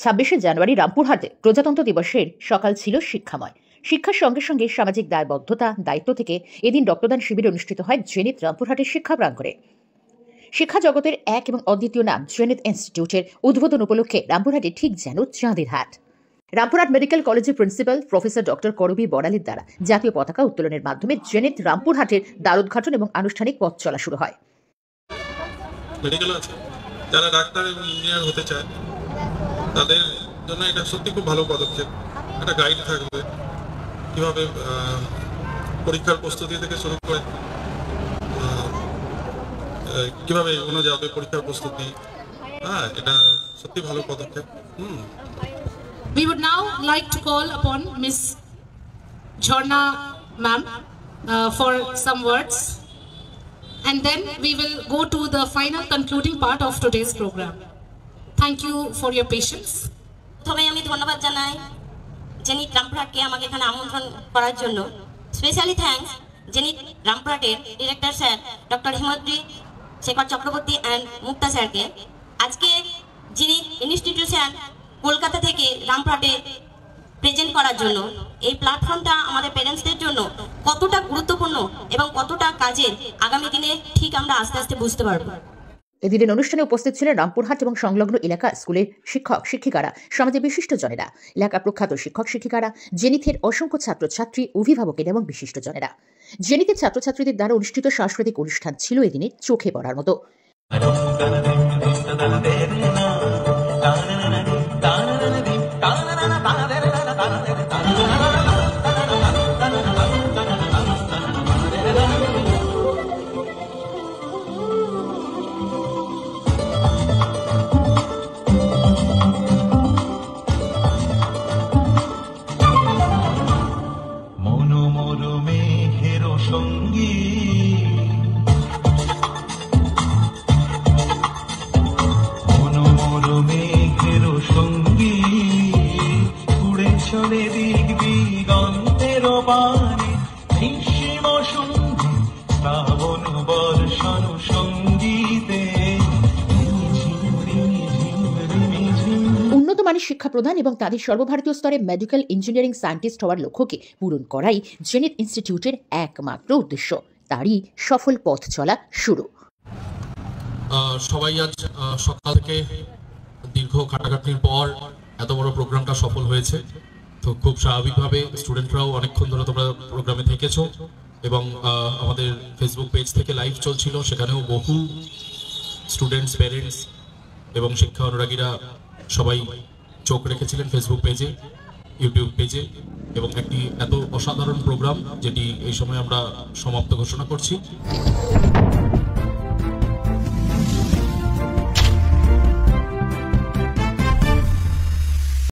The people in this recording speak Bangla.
ছাব্বিশে জানুয়ারি রামপুরহাটে প্রজাতন্ত্র দিবসের সকাল ছিল শিক্ষাময়। শিক্ষার সঙ্গে সঙ্গে সামাজিক দায়বদ্ধতা দায়িত্ব থেকে এদিন রক্তদান শিবির অনুষ্ঠিত হয় জেনিথ রামপুরহাটের শিক্ষা প্রাঙ্গণে। শিক্ষা জগতের এক এবং অদ্বিতীয় নাম জেনিথ ইনস্টিটিউটের উদ্বোধন উপলক্ষে রামপুরহাটে ঠিক যেন চাঁদের হাট। রামপুরহাট মেডিকেল কলেজের প্রিন্সিপাল প্রফেসর ডক্টর করবী বড়ালির দ্বারা জাতীয় পতাকা উত্তোলনের মাধ্যমে জেনিথ রামপুরহাটের দ্বারোদ্ঘাটন এবং আনুষ্ঠানিক পথ চলা শুরু হয়। মেডিকেল আছে, যারা ডাক্তার এবং ইঞ্জিনিয়ার হতে চায় তাদের জন্য এটা সত্যি খুব ভালো পদক্ষেপ। একটা গাইড থাকবে কিভাবে পরীক্ষার প্রস্তুতি থেকে শুরু করে কিভাবে এগোনো যাবে পরীক্ষার প্রস্তুতি। এটা সত্যি ভালো পদক্ষেপ। We would now like to call upon Miss Jharna ma'am for some words, and then we will go to the final concluding part of today's program. Thank you for your patience. প্রথমে আমি ধন্যবাদ জানাই জেনিথ রামপুরহাটকে আমাকে এখানে আমন্ত্রণ করার জন্য। স্পেশালি থ্যাঙ্কস জেনিথ রামপুরহাটের director sir doctor Himadri Shekhar Chakraborty and Mukta স্যারকে। আজকে যিনি ইনস্টিটিউশন কলকাতা থেকে রামপুরহাটে প্রেজেন্ট করার জন্য এই প্ল্যাটফর্মটা আমাদের প্যারেন্টসদের জন্য কতটা গুরুত্বপূর্ণ এবং কতটা কাজের আগামী দিনে ঠিক আমরা আস্তে আস্তে বুঝতে পারবো। এদিনের অনুষ্ঠানে উপস্থিত ছিলেন রামপুরহাট এবং সংলগ্ন এলাকা স্কুলের শিক্ষক শিক্ষিকারা, সমাজের বিশিষ্ট জনেরা, এলাকা প্রখ্যাত শিক্ষক শিক্ষিকারা, জেনিথের অসংখ্য ছাত্রছাত্রী, অভিভাবকেরা এবং বিশিষ্ট জনেরা। জেনিথের ছাত্রছাত্রীদের দ্বারা অনুষ্ঠিত সাংস্কৃতিক অনুষ্ঠান ছিল এদিনে চোখে পড়ার মতো। উন্নত মানের শিক্ষা প্রদান এবং তাদের সর্বভারতীয় স্তরে মেডিকেল ইঞ্জিনিয়ারিং সায়েন্টিস্ট হওয়ার লক্ষ্যকে পূরণ করাই জেনিথ ইনস্টিটিউটের একমাত্র উদ্দেশ্য। তারই সফল পথ চলা শুরু। সবাই আজ সকাল থেকে দীর্ঘ খাটাখাটনির পর এত বড় প্রোগ্রামটা সফল হয়েছে। তো খুব স্বাভাবিকভাবে স্টুডেন্টরাও অনেকক্ষণ ধরে তোমরা প্রোগ্রামে থেকেছো এবং আমাদের ফেসবুক পেজ থেকে লাইভ চলছিল, সেখানেও বহু স্টুডেন্টস, প্যারেন্টস এবং শিক্ষা অনুরাগীরা সবাই চোখ রেখেছিলেন ফেসবুক পেজে, ইউটিউব পেজে, এবং একটি এত অসাধারণ প্রোগ্রাম যেটি এই সময় আমরা সমাপ্ত ঘোষণা করছি।